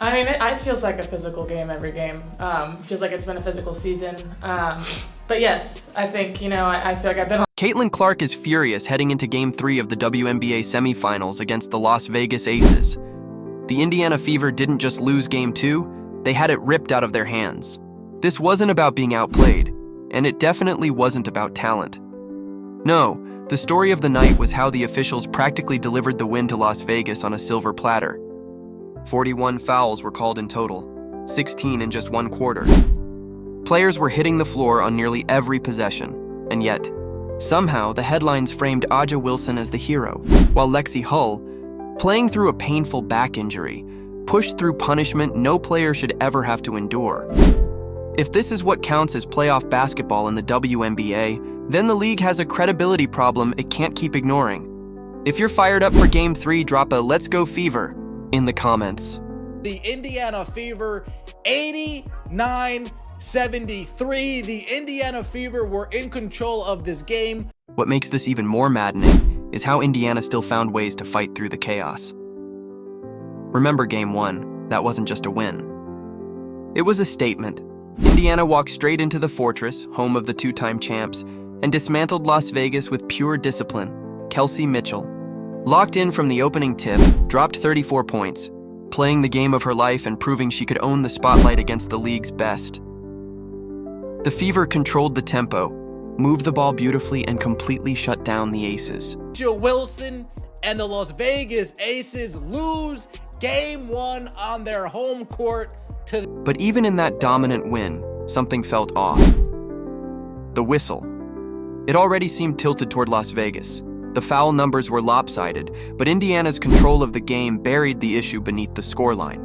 I mean, it feels like a physical game every game. Feels like it's been a physical season. But yes, I think, I feel like I've been on. Caitlin Clark is furious heading into Game 3 of the WNBA semifinals against the Las Vegas Aces. The Indiana Fever didn't just lose Game 2, they had it ripped out of their hands. This wasn't about being outplayed, and it definitely wasn't about talent. No, the story of the night was how the officials practically delivered the win to Las Vegas on a silver platter. 41 fouls were called in total, 16 in just one quarter. Players were hitting the floor on nearly every possession, and yet, somehow the headlines framed Aja Wilson as the hero, while Lexie Hull, playing through a painful back injury, pushed through punishment no player should ever have to endure. If this is what counts as playoff basketball in the WNBA, then the league has a credibility problem it can't keep ignoring. If you're fired up for Game 3, drop a "Let's Go Fever" in the comments. The Indiana Fever, 89-73. The Indiana Fever were in control of this game. What makes this even more maddening is how Indiana still found ways to fight through the chaos. Remember Game 1, that wasn't just a win. It was a statement. Indiana walked straight into the Fortress, home of the two-time champs, and dismantled Las Vegas with pure discipline. Kelsey Mitchell, locked in from the opening tip, dropped 34 points, playing the game of her life and proving she could own the spotlight against the league's best. The Fever controlled the tempo, moved the ball beautifully, and completely shut down the Aces. Aja Wilson and the Las Vegas Aces lose Game 1 on their home court to... But even in that dominant win, something felt off. The whistle. It already seemed tilted toward Las Vegas. The foul numbers were lopsided, but Indiana's control of the game buried the issue beneath the scoreline.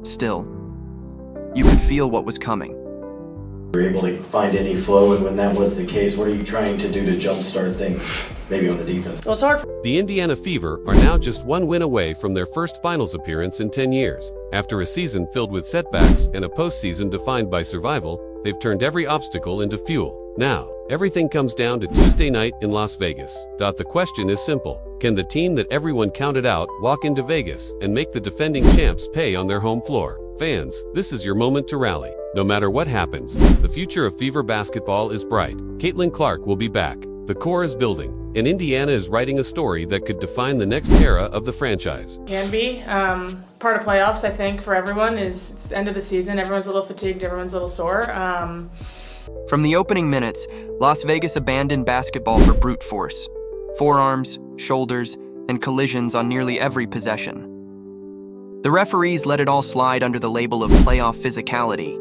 Still, you could feel what was coming. Were you able to find any flow, and when that was the case, what are you trying to do to jumpstart things, maybe on the defense? Well, it's hard. The Indiana Fever are now just one win away from their first finals appearance in 10 years. After a season filled with setbacks and a postseason defined by survival, they've turned every obstacle into fuel. Now, everything comes down to Tuesday night in Las Vegas. The question is simple. Can the team that everyone counted out walk into Vegas and make the defending champs pay on their home floor? Fans, this is your moment to rally. No matter what happens, the future of Fever basketball is bright. Caitlin Clark will be back. The core is building, and Indiana is writing a story that could define the next era of the franchise. Can be. Part of playoffs, I think, for everyone is it's the end of the season. Everyone's a little fatigued, everyone's a little sore. From the opening minutes, Las Vegas abandoned basketball for brute force. Forearms, shoulders, and collisions on nearly every possession. The referees let it all slide under the label of playoff physicality.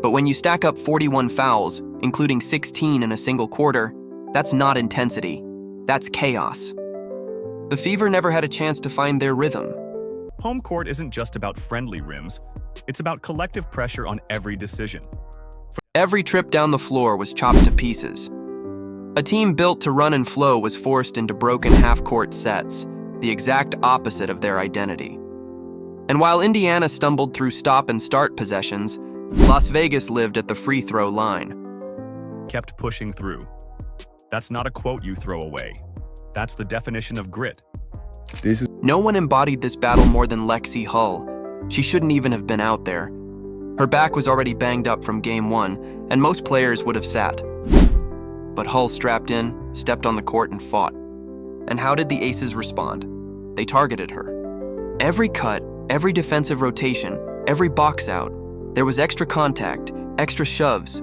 But when you stack up 41 fouls, including 16 in a single quarter, that's not intensity. That's chaos. The Fever never had a chance to find their rhythm. Home court isn't just about friendly rims. It's about collective pressure on every decision. Every trip down the floor was chopped to pieces. A team built to run and flow was forced into broken half-court sets, the exact opposite of their identity. And while Indiana stumbled through stop-and-start possessions, Las Vegas lived at the free throw line. Kept pushing through. That's not a quote you throw away. That's the definition of grit. No one embodied this battle more than Lexie Hull. She shouldn't even have been out there. Her back was already banged up from Game 1, and most players would have sat. But Hull strapped in, stepped on the court, and fought. And how did the Aces respond? They targeted her. Every cut, every defensive rotation, every box out, there was extra contact, extra shoves.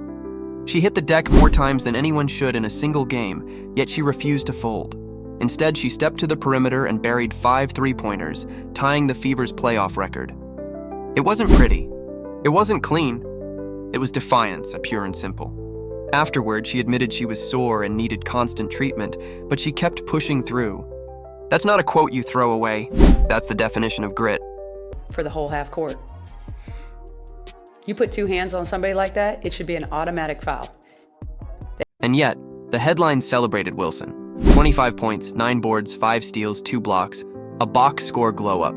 She hit the deck more times than anyone should in a single game, yet she refused to fold. Instead, she stepped to the perimeter and buried 5 three-pointers, tying the Fever's playoff record. It wasn't pretty. It wasn't clean. It was defiance, pure and simple. Afterward, she admitted she was sore and needed constant treatment, but she kept pushing through. That's not a quote you throw away. That's the definition of grit. For the whole half court. You put 2 hands on somebody like that, it should be an automatic foul. And yet, the headlines celebrated Wilson. 25 points, 9 boards, 5 steals, 2 blocks, a box score glow-up.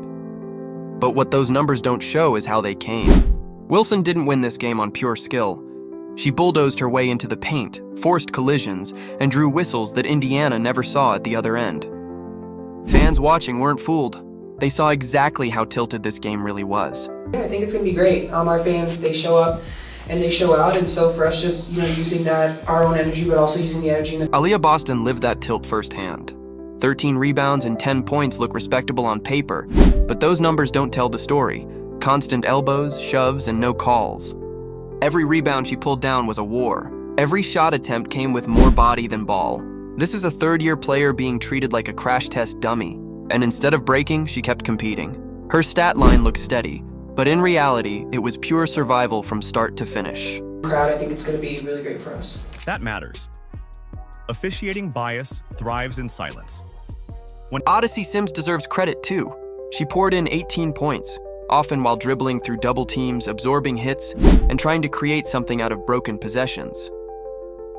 But what those numbers don't show is how they came. Wilson didn't win this game on pure skill. She bulldozed her way into the paint, forced collisions, and drew whistles that Indiana never saw at the other end. Fans watching weren't fooled. They saw exactly how tilted this game really was. Yeah, I think it's going to be great. Our fans, they show up and they show out, and so for us just, using that, our own energy, but also using the energy. Aaliyah Boston lived that tilt firsthand. 13 rebounds and 10 points look respectable on paper, but those numbers don't tell the story. Constant elbows, shoves, and no calls. Every rebound she pulled down was a war. Every shot attempt came with more body than ball. This is a third-year player being treated like a crash test dummy, and instead of breaking, she kept competing. Her stat line looked steady, but in reality, it was pure survival from start to finish. Crowd, I think it's going to be really great for us. That matters. Officiating bias thrives in silence. Odyssey Sims deserves credit too. She poured in 18 points, often while dribbling through double teams, absorbing hits, and trying to create something out of broken possessions.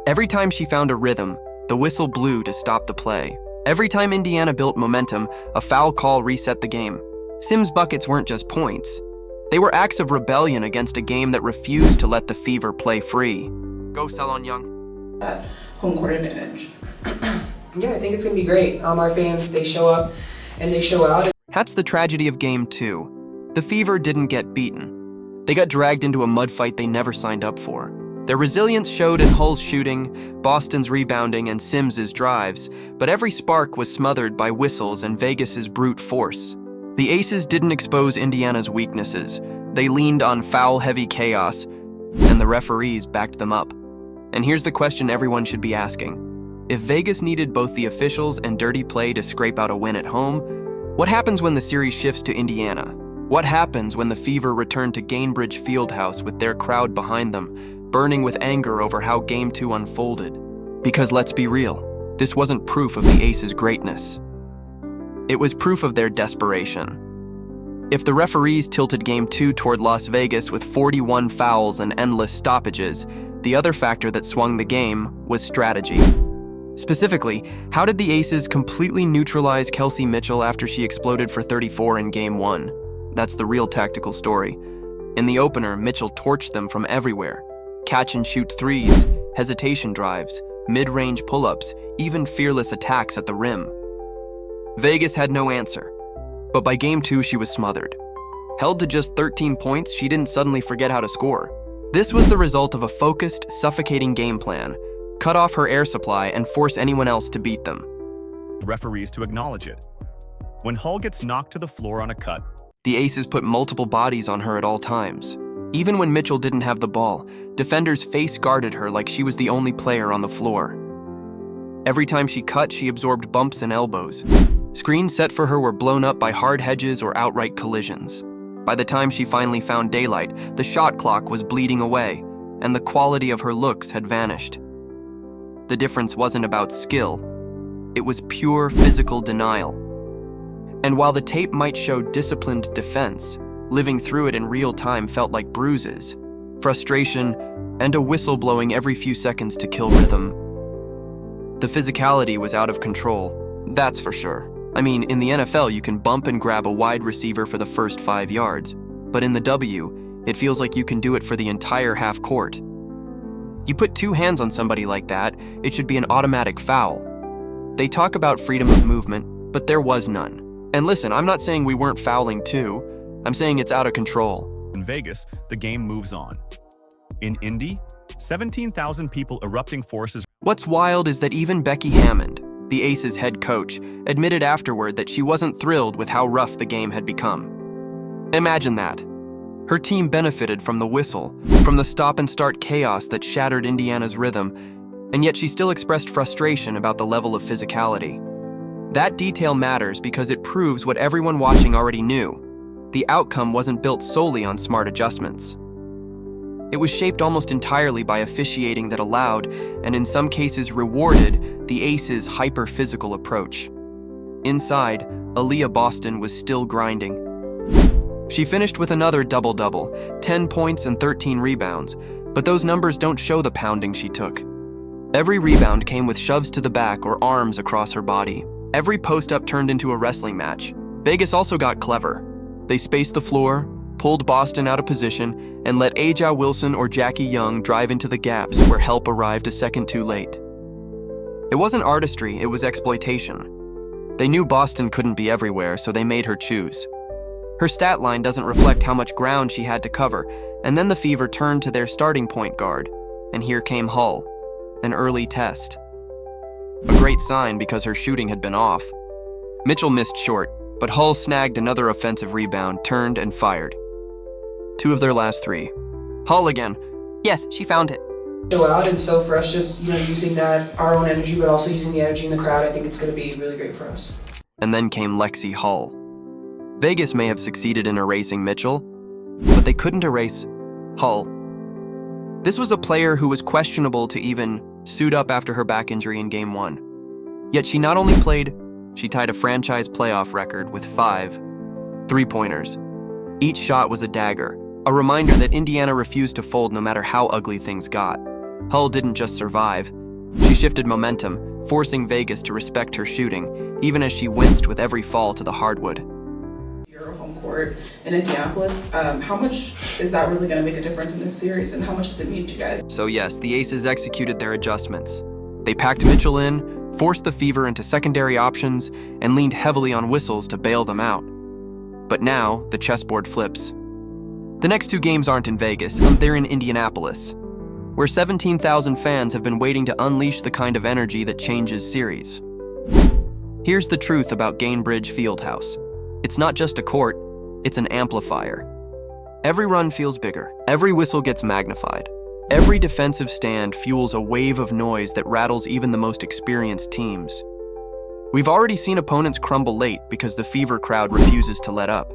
Every time she found a rhythm, the whistle blew to stop the play. Every time Indiana built momentum, a foul call reset the game. Sims' buckets weren't just points. They were acts of rebellion against a game that refused to let the Fever play free. Go, Salon Young. That home court advantage. Yeah, I think it's going to be great. Our fans, they show up and they show out. That's the tragedy of Game 2. The Fever didn't get beaten. They got dragged into a mud fight they never signed up for. Their resilience showed in Hull's shooting, Boston's rebounding, and Sims's drives, but every spark was smothered by whistles and Vegas's brute force. The Aces didn't expose Indiana's weaknesses. They leaned on foul-heavy chaos, and the referees backed them up. And here's the question everyone should be asking. If Vegas needed both the officials and dirty play to scrape out a win at home, what happens when the series shifts to Indiana? What happens when the Fever return to Gainbridge Fieldhouse with their crowd behind them, burning with anger over how Game 2 unfolded? Because let's be real, this wasn't proof of the Aces' greatness. It was proof of their desperation. If the referees tilted Game 2 toward Las Vegas with 41 fouls and endless stoppages, the other factor that swung the game was strategy. Specifically, how did the Aces completely neutralize Kelsey Mitchell after she exploded for 34 in Game 1? That's the real tactical story. In the opener, Mitchell torched them from everywhere. Catch-and-shoot threes, hesitation drives, mid-range pull-ups, even fearless attacks at the rim. Vegas had no answer. But by Game 2, she was smothered. Held to just 13 points, she didn't suddenly forget how to score. This was the result of a focused, suffocating game plan. Cut off her air supply and force anyone else to beat them. Referees to acknowledge it. When Hull gets knocked to the floor on a cut, the Aces put multiple bodies on her at all times. Even when Mitchell didn't have the ball, defenders face-guarded her like she was the only player on the floor. Every time she cut, she absorbed bumps and elbows. Screens set for her were blown up by hard hedges or outright collisions. By the time she finally found daylight, the shot clock was bleeding away, and the quality of her looks had vanished. The difference wasn't about skill. It was pure physical denial. And while the tape might show disciplined defense, living through it in real time felt like bruises, frustration, and a whistle blowing every few seconds to kill rhythm. The physicality was out of control, that's for sure. I mean, in the NFL, you can bump and grab a wide receiver for the first 5 yards, but in the W, it feels like you can do it for the entire half court. You put two hands on somebody like that, it should be an automatic foul. They talk about freedom of movement, but there was none. And listen, I'm not saying we weren't fouling too. I'm saying it's out of control. in Vegas, the game moves on. In Indy, 17,000 people erupting forces. What's wild is that even Becky Hammond, the Aces head coach, admitted afterward that she wasn't thrilled with how rough the game had become. Imagine that. Her team benefited from the whistle, from the stop-and-start chaos that shattered Indiana's rhythm, and yet she still expressed frustration about the level of physicality. That detail matters because it proves what everyone watching already knew. The outcome wasn't built solely on smart adjustments. It was shaped almost entirely by officiating that allowed, and in some cases rewarded, the Aces' hyper-physical approach. Inside, Aaliyah Boston was still grinding. She finished with another double-double, 10 points and 13 rebounds, but those numbers don't show the pounding she took. Every rebound came with shoves to the back or arms across her body. Every post-up turned into a wrestling match. Vegas also got clever. They spaced the floor, pulled Boston out of position, and let Aja Wilson or Jackie Young drive into the gaps where help arrived a second too late. It wasn't artistry, it was exploitation. They knew Boston couldn't be everywhere, so they made her choose. Her stat line doesn't reflect how much ground she had to cover, and then the Fever turned to their starting point guard, and here came Hull, an early test. A great sign because her shooting had been off. Mitchell missed short, but Hull snagged another offensive rebound, turned, and fired. 2 of their last 3. Hull again. Yes, she found it. Show out, and so for us just, using that, our own energy, but also using the energy in the crowd, I think it's going to be really great for us. And then came Lexie Hull. Vegas may have succeeded in erasing Mitchell, but they couldn't erase Hull. This was a player who was questionable to even suit up after her back injury in Game 1. Yet she not only played, she tied a franchise playoff record with 5 3-pointers. Each shot was a dagger, a reminder that Indiana refused to fold no matter how ugly things got. Hull didn't just survive, she shifted momentum, forcing Vegas to respect her shooting, even as she winced with every fall to the hardwood. Your home court in Indianapolis, how much is that really going to make a difference in this series, and how much does it mean to you guys? So yes, the Aces executed their adjustments. They packed Mitchell in, forced the Fever into secondary options, and leaned heavily on whistles to bail them out. But now, the chessboard flips. The next 2 games aren't in Vegas, they're in Indianapolis, where 17,000 fans have been waiting to unleash the kind of energy that changes series. Here's the truth about Gainbridge Fieldhouse. It's not just a court, it's an amplifier. Every run feels bigger, every whistle gets magnified. Every defensive stand fuels a wave of noise that rattles even the most experienced teams. We've already seen opponents crumble late because the Fever crowd refuses to let up.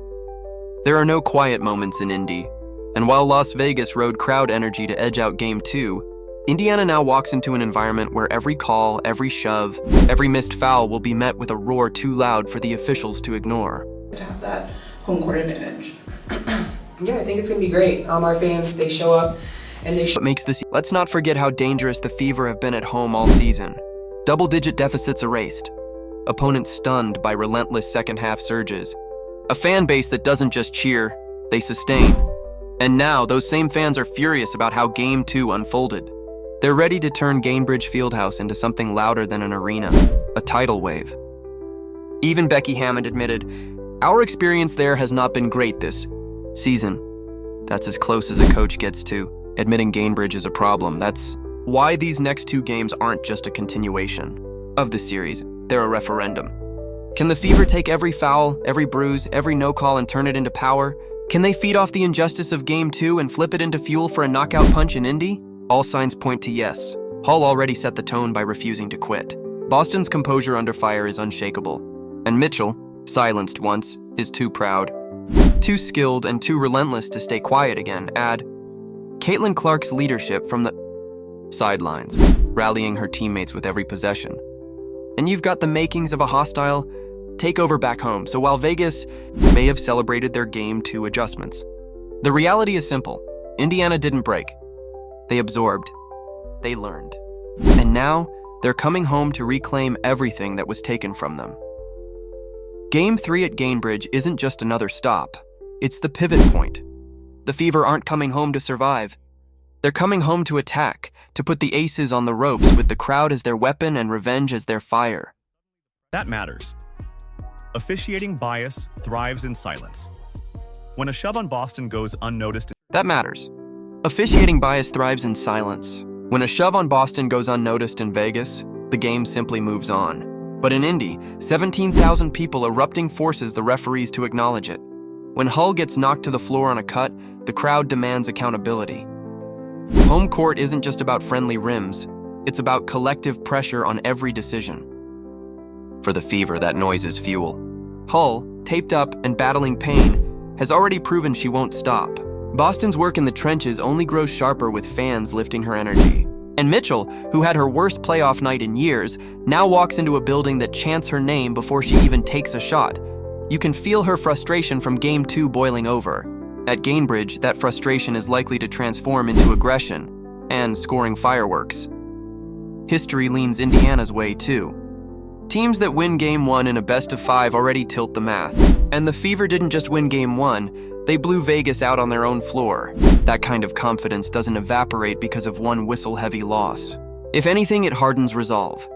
There are no quiet moments in Indy, and while Las Vegas rode crowd energy to edge out Game 2, Indiana now walks into an environment where every call, every shove, every missed foul will be met with a roar too loud for the officials to ignore. To have that home court advantage. Yeah, I think it's going to be great. Our fans, they show up, and they What makes this? Let's not forget how dangerous the Fever have been at home all season. Double-digit deficits erased. Opponents stunned by relentless second-half surges. A fan base that doesn't just cheer, they sustain. And now, those same fans are furious about how Game 2 unfolded. They're ready to turn Gainbridge Fieldhouse into something louder than an arena, a tidal wave. Even Becky Hammond admitted, "Our experience there has not been great this season." That's as close as a coach gets to admitting Gainbridge is a problem. That's why these next 2 games aren't just a continuation of the series, they're a referendum. Can the Fever take every foul, every bruise, every no-call and turn it into power? Can they feed off the injustice of Game 2 and flip it into fuel for a knockout punch in Indy? All signs point to yes. Hull already set the tone by refusing to quit. Boston's composure under fire is unshakable. And Mitchell, silenced once, is too proud. Too skilled and too relentless to stay quiet again. Add Caitlin Clark's leadership from the sidelines, rallying her teammates with every possession. And you've got the makings of a hostile takeover back home, so while Vegas may have celebrated their Game 2 adjustments, the reality is simple. Indiana didn't break. They absorbed. They learned. And now, they're coming home to reclaim everything that was taken from them. Game 3 at Gainbridge isn't just another stop. It's the pivot point. The Fever aren't coming home to survive. They're coming home to attack, to put the Aces on the ropes with the crowd as their weapon and revenge as their fire. That matters. Officiating bias thrives in silence. When a shove on Boston goes unnoticed... That matters. Officiating bias thrives in silence. When a shove on Boston goes unnoticed in Vegas, the game simply moves on. But in Indy, 17,000 people erupting forces the referees to acknowledge it. When Hull gets knocked to the floor on a cut, the crowd demands accountability. Home court isn't just about friendly rims, it's about collective pressure on every decision. For the Fever, that noise is fuel. Hull, taped up and battling pain, has already proven she won't stop. Boston's work in the trenches only grows sharper with fans lifting her energy. And Mitchell, who had her worst playoff night in years, now walks into a building that chants her name before she even takes a shot. You can feel her frustration from Game 2 boiling over. At Gainbridge, that frustration is likely to transform into aggression and scoring fireworks. History leans Indiana's way, too. Teams that win Game 1 in a best-of-5 already tilt the math. And the Fever didn't just win Game 1, they blew Vegas out on their own floor. That kind of confidence doesn't evaporate because of one whistle-heavy loss. If anything, it hardens resolve.